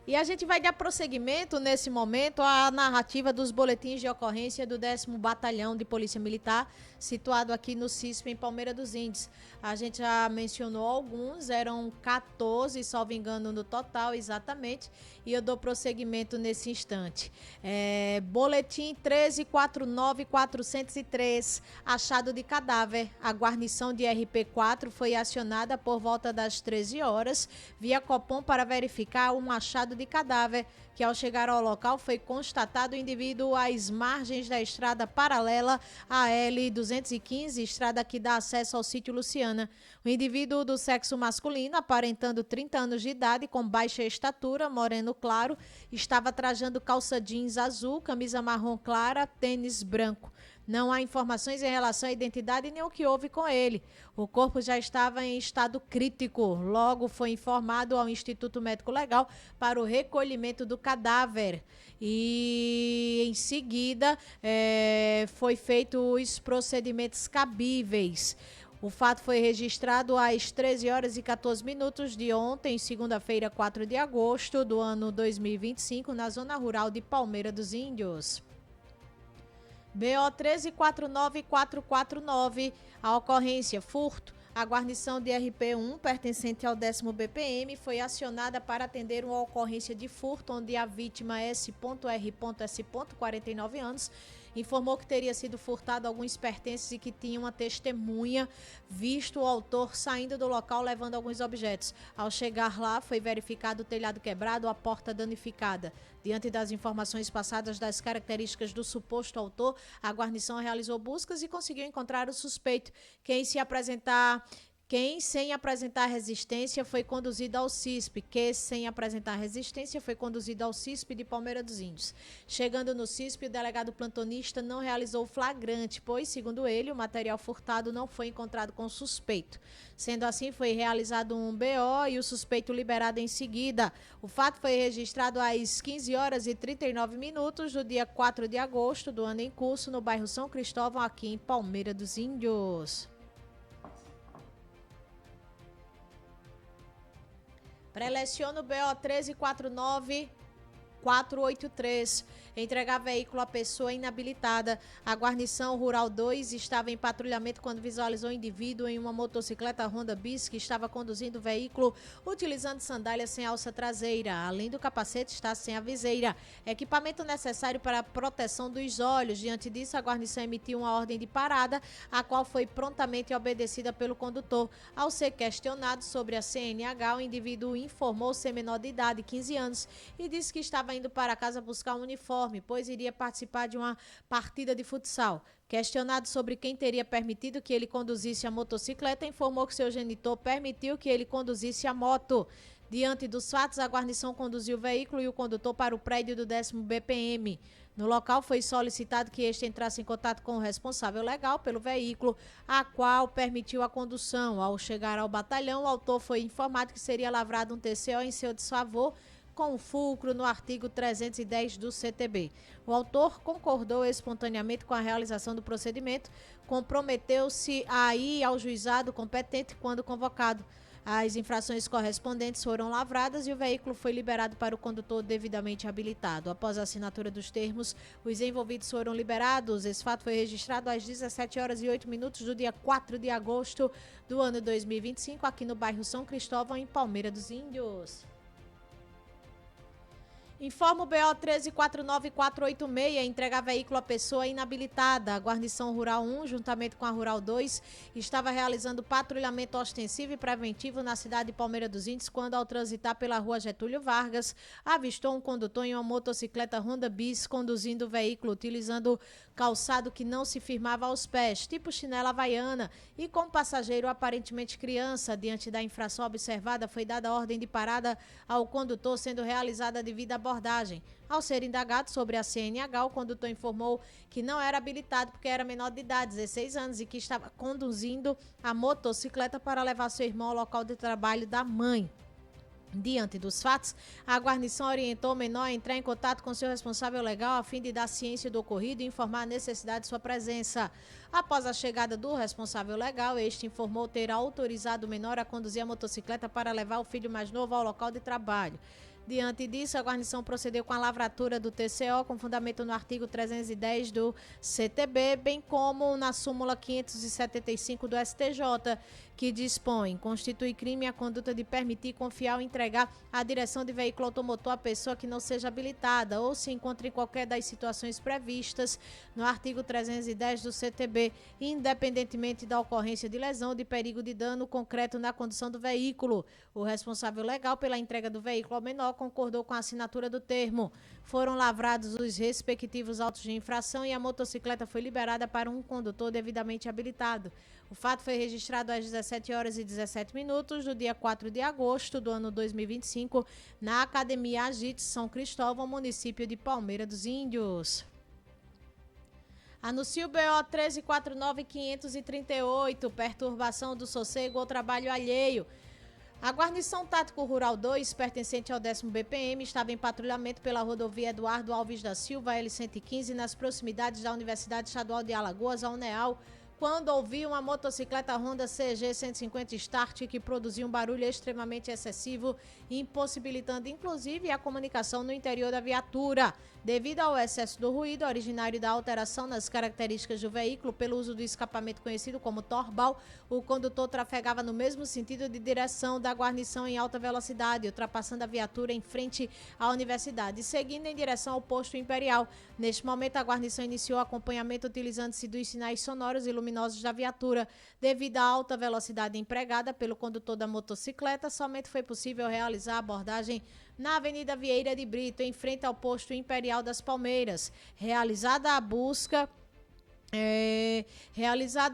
E a gente vai dar prosseguimento, nesse momento, à narrativa dos boletins de ocorrência do 10º Batalhão de Polícia Militar, situado aqui no CISP, em Palmeira dos Índios. A gente já mencionou alguns, eram 14, salvo engano, no total, exatamente, e eu dou prosseguimento nesse instante. Boletim 13.49.403, achado de cadáver. A guarnição de RP4 foi acionada por volta das 13 horas, via Copom, para verificar um achado de cadáver, que ao chegar ao local foi constatado o indivíduo às margens da estrada paralela à L215, estrada que dá acesso ao sítio Luciana. O indivíduo do sexo masculino, aparentando 30 anos de idade, com baixa estatura, moreno claro, estava trajando calça jeans azul, camisa marrom clara, tênis branco. Não há informações em relação à identidade nem o que houve com ele. O corpo já estava em estado crítico. Logo foi informado ao Instituto Médico Legal para o recolhimento do cadáver. E em seguida foi feito os procedimentos cabíveis. O fato foi registrado às 13 horas e 14 minutos de ontem, segunda-feira, 4 de agosto do ano 2025, na zona rural de Palmeira dos Índios. BO 13.49.449, a ocorrência furto. A guarnição de RP1, pertencente ao 10º BPM, foi acionada para atender uma ocorrência de furto, onde a vítima S.R.S. 49 anos, informou que teria sido furtado alguns pertences e que tinha uma testemunha visto o autor saindo do local levando alguns objetos. Ao chegar lá, foi verificado o telhado quebrado, a porta danificada. Diante das informações passadas das características do suposto autor, a guarnição realizou buscas e conseguiu encontrar o suspeito. Quem, sem apresentar resistência, foi conduzido ao CISP. Sem apresentar resistência, foi conduzido ao CISP de Palmeira dos Índios. Chegando no CISP, o delegado plantonista não realizou flagrante, pois, segundo ele, o material furtado não foi encontrado com o suspeito. Sendo assim, foi realizado um BO e o suspeito liberado em seguida. O fato foi registrado às 15 horas e 39 minutos do dia 4 de agosto do ano em curso, no bairro São Cristóvão, aqui em Palmeira dos Índios. Preleciona o BO 13.49.483. Entregar veículo à pessoa inabilitada. A guarnição Rural 2 estava em patrulhamento quando visualizou o indivíduo em uma motocicleta Honda Bis que estava conduzindo o veículo utilizando sandália sem alça traseira. Além do capacete, está sem a viseira. Equipamento necessário para a proteção dos olhos. Diante disso, a guarnição emitiu uma ordem de parada, a qual foi prontamente obedecida pelo condutor. Ao ser questionado sobre a CNH, o indivíduo informou ser menor de idade, 15 anos, e disse que estava indo para casa buscar um uniforme, pois iria participar de uma partida de futsal. Questionado sobre quem teria permitido que ele conduzisse a motocicleta, informou que seu genitor permitiu que ele conduzisse a moto. Diante dos fatos, a guarnição conduziu o veículo e o condutor para o prédio do 10º BPM. No local, foi solicitado que este entrasse em contato com o responsável legal pelo veículo, a qual permitiu a condução. Ao chegar ao batalhão, o autor foi informado que seria lavrado um TCO em seu desfavor, com fulcro no artigo 310 do CTB. O autor concordou espontaneamente com a realização do procedimento, comprometeu-se a ir ao juizado competente quando convocado. As infrações correspondentes foram lavradas e o veículo foi liberado para o condutor devidamente habilitado. Após a assinatura dos termos, os envolvidos foram liberados. Esse fato foi registrado às 17 horas e 8 minutos do dia 4 de agosto do ano 2025, aqui no bairro São Cristóvão, em Palmeira dos Índios. Informa o BO 13.49.486, entregar veículo à pessoa inabilitada. A guarnição Rural 1, juntamente com a Rural 2, estava realizando patrulhamento ostensivo e preventivo na cidade de Palmeira dos Índios, quando, ao transitar pela rua Getúlio Vargas, avistou um condutor em uma motocicleta Honda Bis conduzindo o veículo, utilizando calçado que não se firmava aos pés, tipo chinela havaiana, e com passageiro aparentemente criança. Diante da infração observada, foi dada ordem de parada ao condutor, sendo realizada a devida abordagem. Ao ser indagado sobre a CNH, o condutor informou que não era habilitado porque era menor de idade, 16 anos, e que estava conduzindo a motocicleta para levar seu irmão ao local de trabalho da mãe. Diante dos fatos, a guarnição orientou o menor a entrar em contato com seu responsável legal a fim de dar ciência do ocorrido e informar a necessidade de sua presença. Após a chegada do responsável legal, este informou ter autorizado o menor a conduzir a motocicleta para levar o filho mais novo ao local de trabalho. Diante disso, a guarnição procedeu com a lavratura do TCO, com fundamento no artigo 310 do CTB, bem como na súmula 575 do STJ, que dispõe: constitui crime a conduta de permitir, confiar ou entregar a direção de veículo automotor à pessoa que não seja habilitada ou se encontre em qualquer das situações previstas no artigo 310 do CTB, independentemente da ocorrência de lesão ou de perigo de dano concreto na condução do veículo. O responsável legal pela entrega do veículo ao menor concordou com a assinatura do termo. Foram lavrados os respectivos autos de infração e a motocicleta foi liberada para um condutor devidamente habilitado. O fato foi registrado às 17 horas e 17 minutos do dia 4 de agosto do ano 2025 na Academia Agite São Cristóvão, município de Palmeira dos Índios. Anuncia o BO 1349538, perturbação do sossego ou trabalho alheio. A guarnição tático rural 2, pertencente ao 10º BPM, estava em patrulhamento pela rodovia Eduardo Alves da Silva, L115, nas proximidades da Universidade Estadual de Alagoas, a UNEAL, quando ouviu uma motocicleta Honda CG 150 Start que produzia um barulho extremamente excessivo, impossibilitando inclusive a comunicação no interior da viatura. Devido ao excesso do ruído originário da alteração nas características do veículo pelo uso do escapamento conhecido como torbal, o condutor trafegava no mesmo sentido de direção da guarnição em alta velocidade, ultrapassando a viatura em frente à universidade e seguindo em direção ao posto Imperial. Neste momento, a guarnição iniciou o acompanhamento utilizando-se dos sinais sonoros e luminosos da viatura. Devido à alta velocidade empregada pelo condutor da motocicleta, somente foi possível realizar a abordagem na Avenida Vieira de Brito, em frente ao posto Imperial das Palmeiras. Realizada a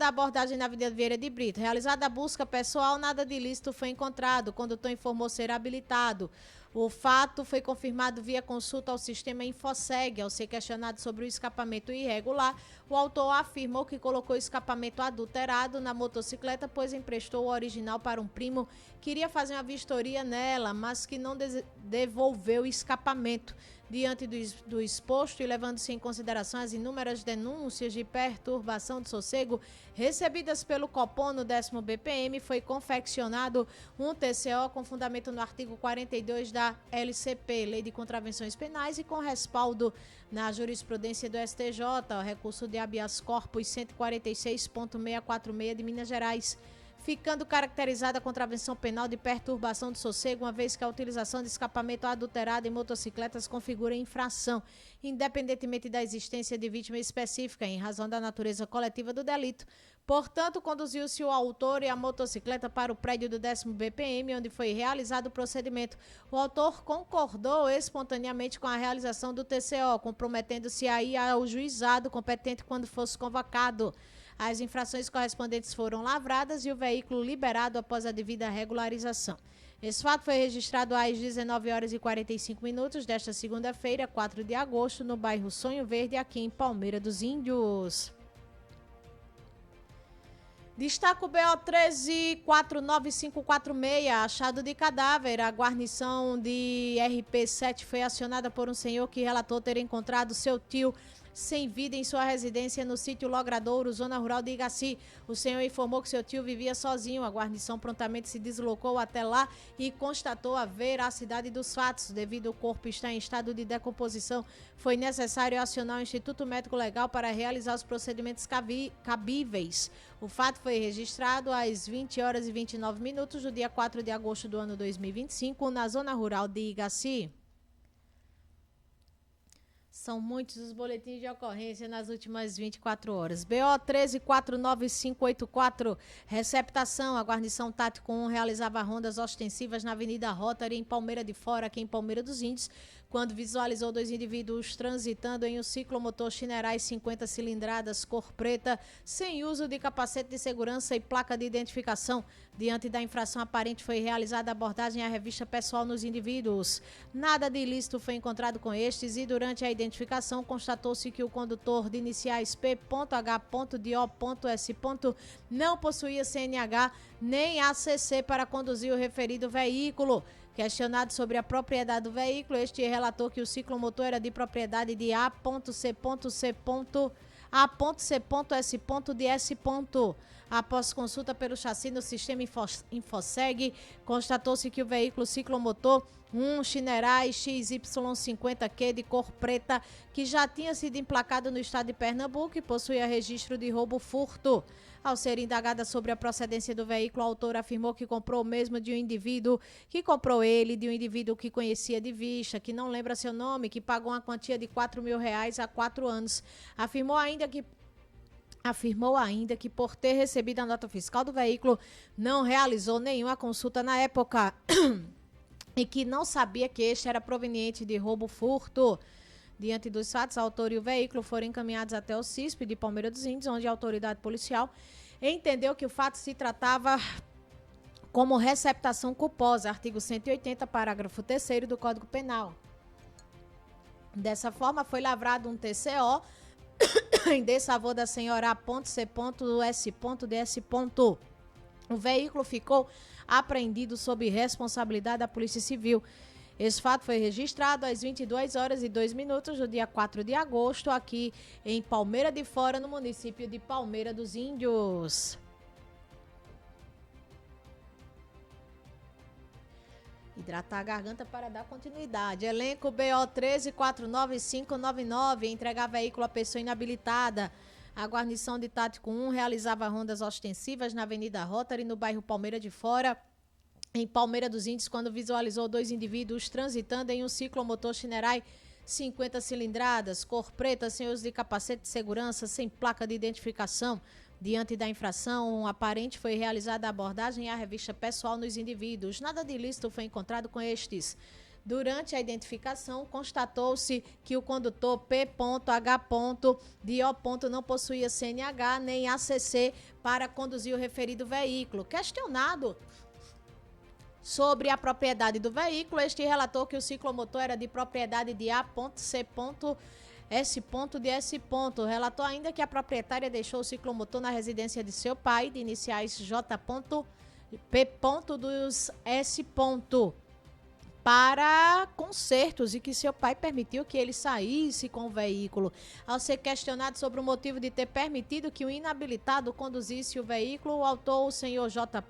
abordagem na Avenida Vieira de Brito. Realizada a busca pessoal, nada de ilícito foi encontrado. O condutor informou ser habilitado. O fato foi confirmado via consulta ao sistema Infoseg. Ao ser questionado sobre o escapamento irregular, o autor afirmou que colocou o escapamento adulterado na motocicleta, pois emprestou o original para um primo que iria fazer uma vistoria nela, mas que não devolveu o escapamento. Diante do exposto e levando-se em consideração as inúmeras denúncias de perturbação do sossego recebidas pelo Copom no 10º BPM, foi confeccionado um TCO com fundamento no artigo 42 da LCP, Lei de Contravenções Penais, e com respaldo na jurisprudência do STJ, o recurso de habeas corpus 146.646 de Minas Gerais, ficando caracterizada a contravenção penal de perturbação do sossego, uma vez que a utilização de escapamento adulterado em motocicletas configura infração, independentemente da existência de vítima específica, em razão da natureza coletiva do delito. Portanto, conduziu-se o autor e a motocicleta para o prédio do 10º BPM, onde foi realizado o procedimento. O autor concordou espontaneamente com a realização do TCO, comprometendo-se a ir ao juizado competente quando fosse convocado. As infrações correspondentes foram lavradas e o veículo liberado após a devida regularização. Esse fato foi registrado às 19 horas e 45 minutos desta segunda-feira, 4 de agosto, no bairro Sonho Verde, aqui em Palmeira dos Índios. Destaca o BO 1349546, achado de cadáver. A guarnição de RP7 foi acionada por um senhor que relatou ter encontrado seu tio sem vida em sua residência no sítio Logradouro, zona rural de Igaci. O senhor informou que seu tio vivia sozinho. A guarnição prontamente se deslocou até lá e constatou a veracidade dos fatos. Devido ao corpo estar em estado de decomposição, foi necessário acionar o Instituto Médico Legal para realizar os procedimentos cabíveis. O fato foi registrado às 20 horas e 29 minutos do dia 4 de agosto do ano 2025, na zona rural de Igaci. São muitos os boletins de ocorrência nas últimas 24 horas. BO 1349584, receptação. A guarnição tático 1 realizava rondas ostensivas na Avenida Rotary, em Palmeira de Fora, aqui em Palmeira dos Índios, quando visualizou dois indivíduos transitando em um ciclomotor Chinerais 50 cilindradas, cor preta, sem uso de capacete de segurança e placa de identificação. Diante da infração aparente, foi realizada a abordagem à revista pessoal nos indivíduos. Nada de ilícito foi encontrado com estes e, durante a identificação, constatou-se que o condutor de iniciais P.H.D.O.S. não possuía CNH nem ACC para conduzir o referido veículo. Questionado sobre a propriedade do veículo, este relatou que o ciclomotor era de propriedade de A.C.C.A.C.S. de S. Após consulta pelo chassi no sistema Infoseg, constatou-se que o veículo ciclomotor, um Shinerai XY50Q de cor preta, que já tinha sido emplacado no estado de Pernambuco e possuía registro de roubo furto. Ao ser indagada sobre a procedência do veículo, a autora afirmou que comprou o mesmo de um indivíduo que comprou ele, de um indivíduo que conhecia de vista, que não lembra seu nome, que pagou uma quantia de R$4.000 há 4 anos. Afirmou ainda que por ter recebido a nota fiscal do veículo, não realizou nenhuma consulta na época e que não sabia que este era proveniente de roubo furto. Diante dos fatos, a autor e o veículo foram encaminhados até o CISP de Palmeira dos Índios, onde a autoridade policial entendeu que o fato se tratava como receptação culposa, artigo 180, parágrafo 3º do Código Penal. Dessa forma, foi lavrado um TCO em desfavor da senhora A.C.S.D.S. O veículo ficou apreendido sob responsabilidade da Polícia Civil. Esse fato foi registrado às 22h02 do dia 4 de agosto, aqui em Palmeira de Fora, no município de Palmeira dos Índios. Hidratar a garganta para dar continuidade. Elenco BO 1349599, entregar veículo a pessoa inabilitada. A guarnição de Tático 1 realizava rondas ostensivas na Avenida Rotary, no bairro Palmeira de Fora, em Palmeira dos Índios, quando visualizou 2 indivíduos transitando em um ciclomotor Shinerai 50 cilindradas, cor preta, sem uso de capacete de segurança, sem placa de identificação. Diante da infração aparente, foi realizada a abordagem à revista pessoal nos indivíduos. Nada de ilícito foi encontrado com estes. Durante a identificação, constatou-se que o condutor P.H.D.O. não possuía CNH nem ACC para conduzir o referido veículo. Questionado sobre a propriedade do veículo, este relatou que o ciclomotor era de propriedade de A.C.S.D.S. Relatou ainda que a proprietária deixou o ciclomotor na residência de seu pai, de iniciais J.P.S. para consertos e que seu pai permitiu que ele saísse com o veículo. Ao ser questionado sobre o motivo de ter permitido que o inabilitado conduzisse o veículo, o autor, o senhor J.P.S.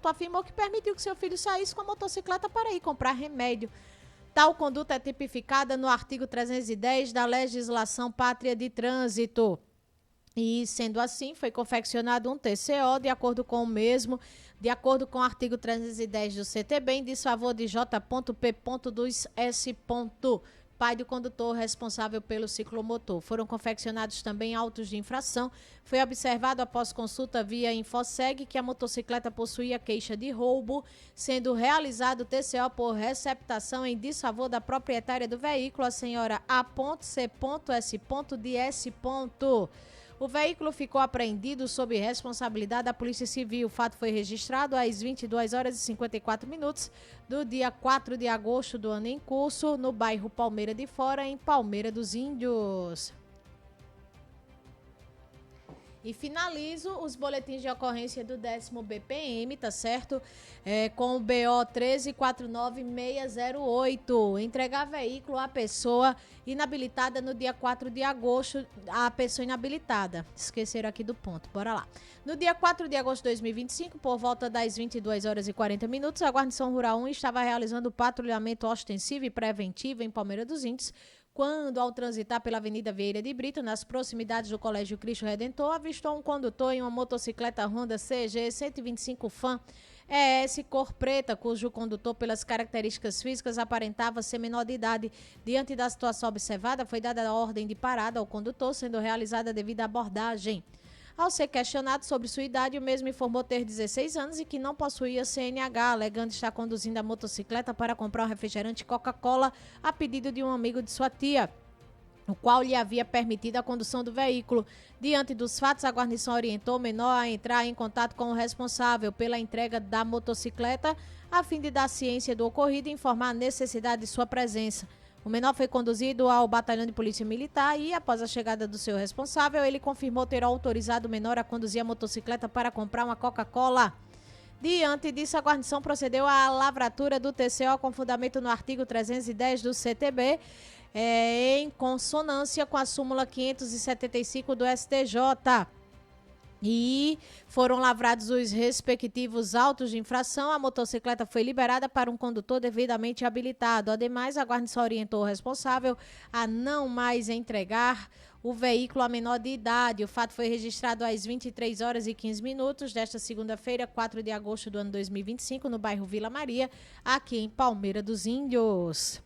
afirmou que permitiu que seu filho saísse com a motocicleta para ir comprar remédio. Tal conduta é tipificada no artigo 310 da Legislação Pátria de Trânsito. E, sendo assim, foi confeccionado um TCO de acordo com o artigo 310 do CTB, em desfavor de J.P.S., pai do condutor responsável pelo ciclomotor. Foram confeccionados também autos de infração. Foi observado após consulta via Infoseg que a motocicleta possuía queixa de roubo, sendo realizado o TCO por receptação em desfavor da proprietária do veículo, a senhora A.C.S.D.S. O veículo ficou apreendido sob responsabilidade da Polícia Civil. O fato foi registrado às 22h54 do dia 4 de agosto do ano em curso, no bairro Palmeira de Fora, em Palmeira dos Índios. E finalizo os boletins de ocorrência do 10º BPM, tá certo? Com o BO 1349608. Entregar veículo à pessoa inabilitada no dia 4 de agosto. A pessoa inabilitada. Esqueceram aqui do ponto. Bora lá. No dia 4 de agosto de 2025, por volta das 22h40, a Guarnição Rural 1 estava realizando patrulhamento ostensivo e preventivo em Palmeira dos Índios, quando, ao transitar pela Avenida Vieira de Brito, nas proximidades do Colégio Cristo Redentor, avistou um condutor em uma motocicleta Honda CG 125 Fan ES cor preta, cujo condutor, pelas características físicas, aparentava ser menor de idade. Diante da situação observada, foi dada a ordem de parada ao condutor, sendo realizada a devida abordagem. Ao ser questionado sobre sua idade, o mesmo informou ter 16 anos e que não possuía CNH, alegando estar conduzindo a motocicleta para comprar um refrigerante Coca-Cola a pedido de um amigo de sua tia, o qual lhe havia permitido a condução do veículo. Diante dos fatos, a guarnição orientou o menor a entrar em contato com o responsável pela entrega da motocicleta, a fim de dar ciência do ocorrido e informar a necessidade de sua presença. O menor foi conduzido ao batalhão de polícia militar e, após a chegada do seu responsável, ele confirmou ter autorizado o menor a conduzir a motocicleta para comprar uma Coca-Cola. Diante disso, a guarnição procedeu à lavratura do TCO com fundamento no artigo 310 do CTB, em consonância com a súmula 575 do STJ. E foram lavrados os respectivos autos de infração. A motocicleta foi liberada para um condutor devidamente habilitado. Ademais, a guarnição orientou o responsável a não mais entregar o veículo a menor de idade. O fato foi registrado às 23 horas e 15 minutos desta segunda-feira, 4 de agosto do ano 2025, no bairro Vila Maria, aqui em Palmeira dos Índios.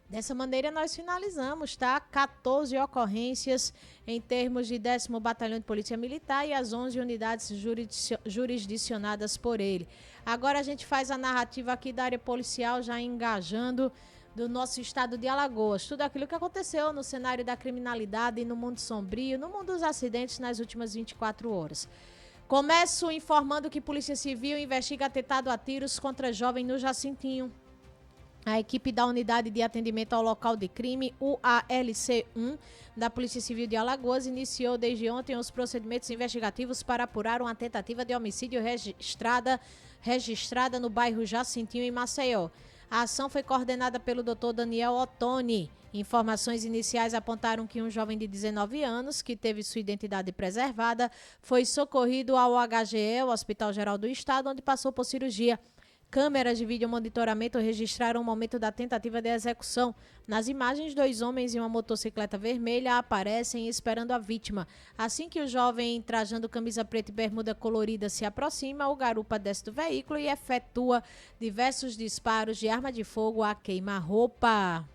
Dessa maneira, nós finalizamos, tá? 14 ocorrências em termos de 10º Batalhão de Polícia Militar e as 11 unidades jurisdicionadas por ele. Agora a gente faz a narrativa aqui da área policial, já engajando do nosso estado de Alagoas. Tudo aquilo que aconteceu no cenário da criminalidade e no mundo sombrio, no mundo dos acidentes nas últimas 24 horas. Começo informando que Polícia Civil investiga atentado a tiros contra jovem no Jacintinho. A equipe da Unidade de Atendimento ao Local de Crime, UALC-1, da Polícia Civil de Alagoas, iniciou desde ontem os procedimentos investigativos para apurar uma tentativa de homicídio registrada no bairro Jacintinho, em Maceió. A ação foi coordenada pelo Dr. Daniel Ottoni. Informações iniciais apontaram que um jovem de 19 anos, que teve sua identidade preservada, foi socorrido ao HGE, o Hospital Geral do Estado, onde passou por cirurgia. Câmeras de vídeo monitoramento registraram o momento da tentativa de execução. Nas imagens, 2 homens em uma motocicleta vermelha aparecem esperando a vítima. Assim que o jovem, trajando camisa preta e bermuda colorida, se aproxima, o garupa desce do veículo e efetua diversos disparos de arma de fogo a queima-roupa.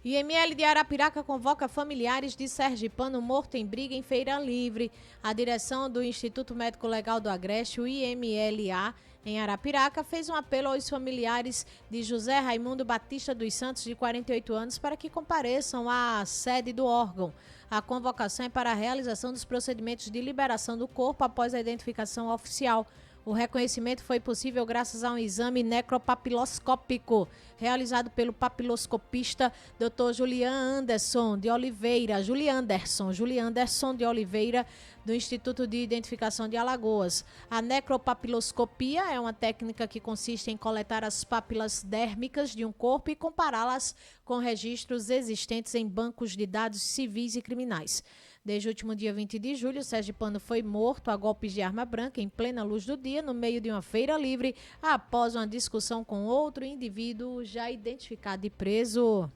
IML de Arapiraca convoca familiares de sergipano morto em briga em Feira Livre. A direção do Instituto Médico Legal do Agreste, o IMLA, em Arapiraca, fez um apelo aos familiares de José Raimundo Batista dos Santos, de 48 anos, para que compareçam à sede do órgão. A convocação é para a realização dos procedimentos de liberação do corpo após a identificação oficial. O reconhecimento foi possível graças a um exame necropapiloscópico realizado pelo papiloscopista Dr. Julian Anderson de Oliveira, do Instituto de Identificação de Alagoas. A necropapiloscopia é uma técnica que consiste em coletar as papilas dérmicas de um corpo e compará-las com registros existentes em bancos de dados civis e criminais. Desde o último dia 20 de julho, o sergipano foi morto a golpes de arma branca em plena luz do dia, no meio de uma feira livre, após uma discussão com outro indivíduo já identificado e preso.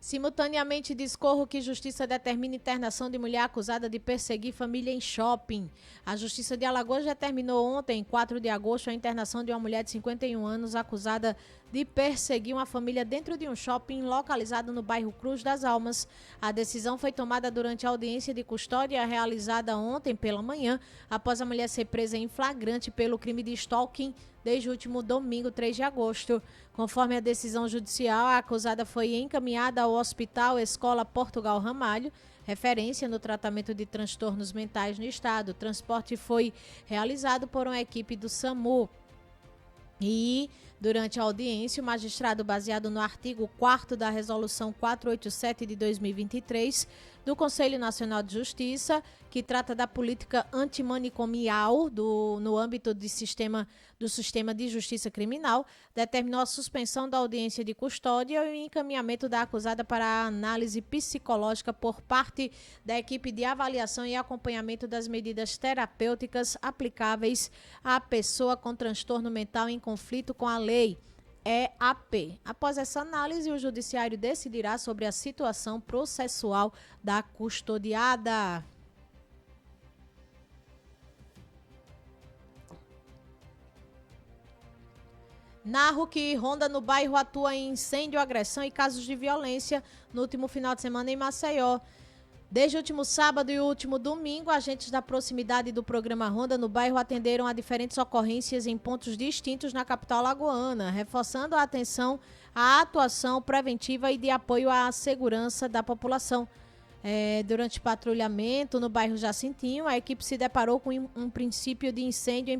Simultaneamente, discorro que Justiça determina internação de mulher acusada de perseguir família em shopping. A Justiça de Alagoas determinou ontem, 4 de agosto, a internação de uma mulher de 51 anos acusada de perseguir uma família dentro de um shopping localizado no bairro Cruz das Almas. A decisão foi tomada durante a audiência de custódia realizada ontem pela manhã, após a mulher ser presa em flagrante pelo crime de stalking desde o último domingo, 3 de agosto. Conforme a decisão judicial, a acusada foi encaminhada ao Hospital Escola Portugal Ramalho, referência no tratamento de transtornos mentais no estado. O transporte foi realizado por uma equipe do SAMU. E, durante a audiência, o magistrado, baseado no artigo 4º da Resolução 487 de 2023 do Conselho Nacional de Justiça, que trata da política antimanicomial no âmbito do sistema de justiça criminal, determinou a suspensão da audiência de custódia e o encaminhamento da acusada para a análise psicológica por parte da equipe de avaliação e acompanhamento das medidas terapêuticas aplicáveis à pessoa com transtorno mental em conflito com a lei. EAP. Após essa análise, o judiciário decidirá sobre a situação processual da custodiada. Narro que ronda no bairro atua em incêndio, agressão e casos de violência no último final de semana em Maceió. Desde o último sábado e o último domingo, agentes da proximidade do programa Ronda no bairro atenderam a diferentes ocorrências em pontos distintos na capital alagoana, reforçando a atenção à atuação preventiva e de apoio à segurança da população. Durante patrulhamento no bairro Jacintinho, a equipe se deparou com um princípio de incêndio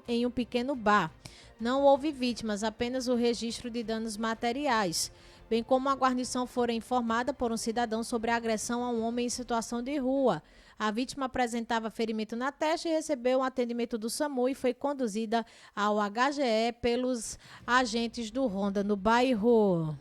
em um pequeno bar. Não houve vítimas, apenas o registro de danos materiais, bem como a guarnição fora informada por um cidadão sobre a agressão a um homem em situação de rua. A vítima apresentava ferimento na testa e recebeu um atendimento do SAMU e foi conduzida ao HGE pelos agentes do Ronda no bairro.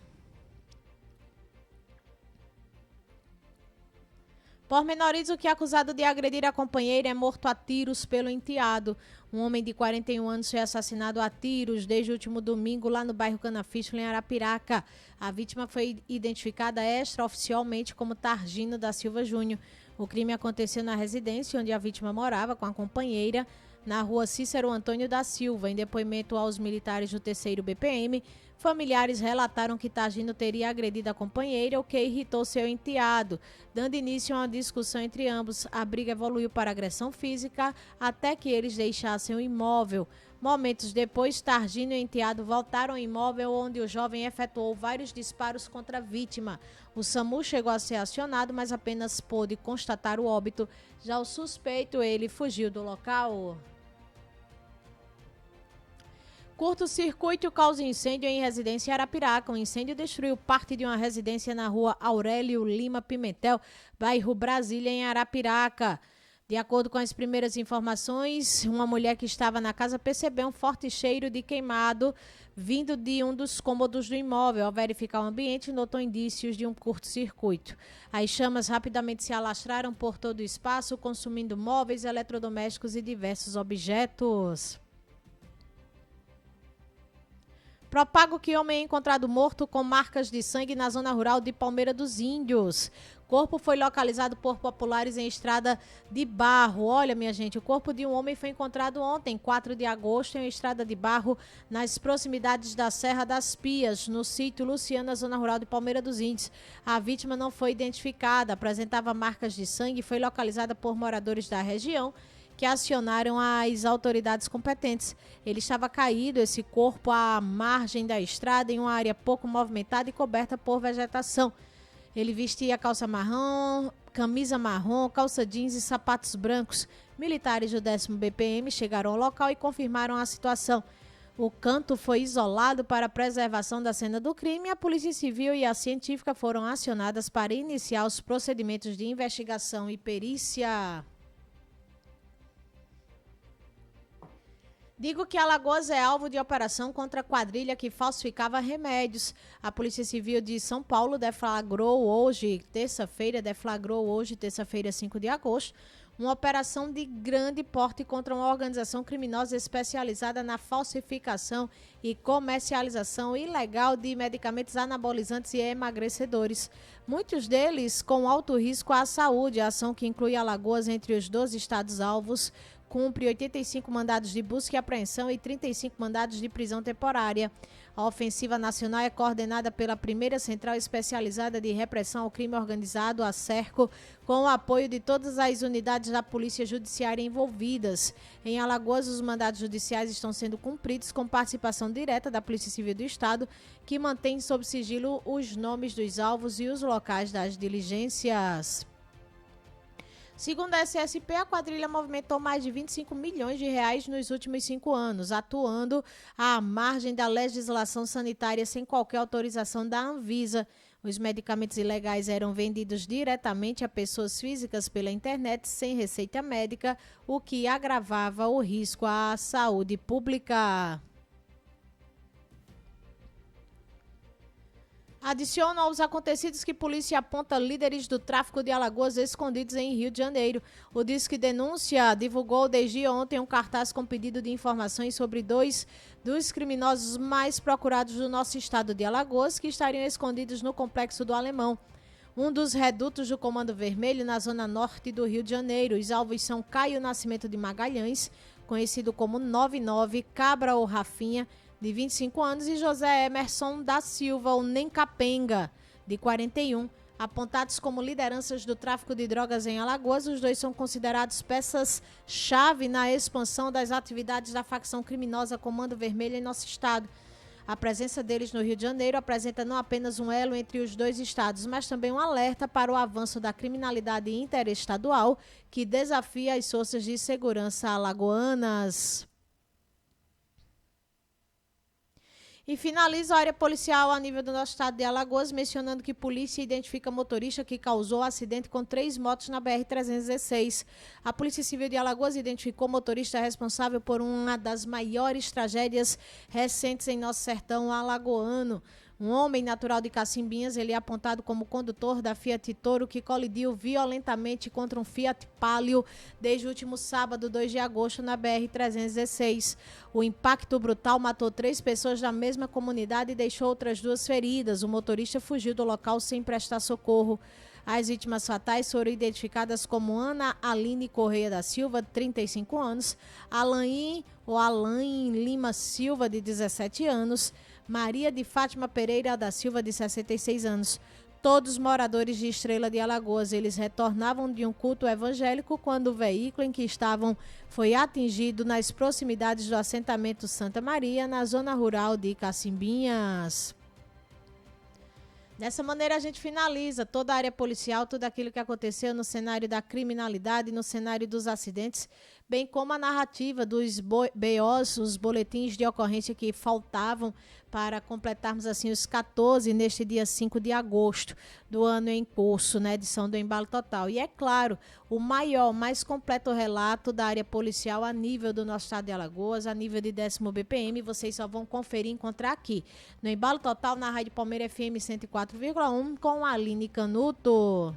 Pormenoriza que acusado de agredir a companheira é morto a tiros pelo enteado. Um homem de 41 anos foi assassinado a tiros desde o último domingo lá no bairro Canafístula, em Arapiraca. A vítima foi identificada extraoficialmente como Targino da Silva Júnior. O crime aconteceu na residência onde a vítima morava com a companheira, na rua Cícero Antônio da Silva. Em depoimento aos militares do 3º BPM, familiares relataram que Targino teria agredido a companheira, o que irritou seu enteado. Dando início a uma discussão entre ambos, a briga evoluiu para agressão física até que eles deixassem o imóvel. Momentos depois, Targino e o enteado voltaram ao imóvel onde o jovem efetuou vários disparos contra a vítima. O SAMU chegou a ser acionado, mas apenas pôde constatar o óbito. Já o suspeito, ele fugiu do local. Curto-circuito causa incêndio em residência em Arapiraca. Um incêndio destruiu parte de uma residência na rua Aurélio Lima Pimentel, bairro Brasília, em Arapiraca. De acordo com as primeiras informações, uma mulher que estava na casa percebeu um forte cheiro de queimado vindo de um dos cômodos do imóvel. Ao verificar o ambiente, notou indícios de um curto-circuito. As chamas rapidamente se alastraram por todo o espaço, consumindo móveis, eletrodomésticos e diversos objetos. Propago que homem é encontrado morto com marcas de sangue na zona rural de Palmeira dos Índios. Corpo foi localizado por populares em estrada de barro. Olha, minha gente, o corpo de um homem foi encontrado ontem, 4 de agosto, em uma estrada de barro, nas proximidades da Serra das Pias, no sítio Luciano, na zona rural de Palmeira dos Índios. A vítima não foi identificada, apresentava marcas de sangue e foi localizada por moradores da região, que acionaram as autoridades competentes. Ele estava caído, esse corpo, à margem da estrada, em uma área pouco movimentada e coberta por vegetação. Ele vestia calça marrom, camisa marrom, calça jeans e sapatos brancos. Militares do 10º BPM chegaram ao local e confirmaram a situação. O canto foi isolado para a preservação da cena do crime e a Polícia Civil e a Científica foram acionadas para iniciar os procedimentos de investigação e perícia. Digo que Alagoas é alvo de operação contra a quadrilha que falsificava remédios. A Polícia Civil de São Paulo deflagrou hoje, terça-feira, 5 de agosto, uma operação de grande porte contra uma organização criminosa especializada na falsificação e comercialização ilegal de medicamentos anabolizantes e emagrecedores. Muitos deles com alto risco à saúde. A ação, que inclui Alagoas entre os 12 estados-alvos, cumpre 85 mandados de busca e apreensão e 35 mandados de prisão temporária. A ofensiva nacional é coordenada pela primeira Central Especializada de Repressão ao Crime Organizado, a CERCO, com o apoio de todas as unidades da Polícia Judiciária envolvidas. Em Alagoas, os mandados judiciais estão sendo cumpridos com participação direta da Polícia Civil do Estado, que mantém sob sigilo os nomes dos alvos e os locais das diligências. Segundo a SSP, a quadrilha movimentou mais de 25 milhões de reais nos últimos 5 anos, atuando à margem da legislação sanitária sem qualquer autorização da Anvisa. Os medicamentos ilegais eram vendidos diretamente a pessoas físicas pela internet sem receita médica, o que agravava o risco à saúde pública. Adiciona aos acontecidos que polícia aponta líderes do tráfico de Alagoas escondidos em Rio de Janeiro. O Disque Denúncia divulgou desde ontem um cartaz com pedido de informações sobre 2 dos criminosos mais procurados do nosso estado de Alagoas, que estariam escondidos no Complexo do Alemão, um dos redutos do Comando Vermelho na zona norte do Rio de Janeiro. Os alvos são Caio Nascimento de Magalhães, conhecido como 99, Cabra ou Rafinha, de 25 anos, e José Emerson da Silva, o Nencapenga, de 41. Apontados como lideranças do tráfico de drogas em Alagoas, os dois são considerados peças-chave na expansão das atividades da facção criminosa Comando Vermelho em nosso estado. A presença deles no Rio de Janeiro apresenta não apenas um elo entre os dois estados, mas também um alerta para o avanço da criminalidade interestadual, que desafia as forças de segurança alagoanas. E finaliza a área policial a nível do nosso estado de Alagoas, mencionando que polícia identifica motorista que causou acidente com 3 motos na BR-316. A Polícia Civil de Alagoas identificou o motorista responsável por uma das maiores tragédias recentes em nosso sertão alagoano. Um homem natural de Cacimbinhas, ele é apontado como condutor da Fiat Toro que colidiu violentamente contra um Fiat Palio desde o último sábado, 2 de agosto, na BR-316. O impacto brutal matou 3 pessoas da mesma comunidade e deixou outras 2 feridas. O motorista fugiu do local sem prestar socorro. As vítimas fatais foram identificadas como Ana Aline Correia da Silva, de 35 anos, Alain Lima Silva, de 17 anos, Maria de Fátima Pereira da Silva, de 66 anos. Todos moradores de Estrela de Alagoas. Eles retornavam de um culto evangélico quando o veículo em que estavam foi atingido nas proximidades do assentamento Santa Maria, na zona rural de Cacimbinhas. Dessa maneira, a gente finaliza toda a área policial, tudo aquilo que aconteceu no cenário da criminalidade, no cenário dos acidentes, bem como a narrativa dos BOs, os boletins de ocorrência que faltavam para completarmos assim os 14 neste dia 5 de agosto do ano em curso, né, edição do Embalo Total. E é claro, o maior, mais completo relato da área policial a nível do nosso estado de Alagoas, a nível de 10º BPM, vocês só vão conferir e encontrar aqui no Embalo Total, na Rádio Palmeira FM 104,1, com a Aline Canuto.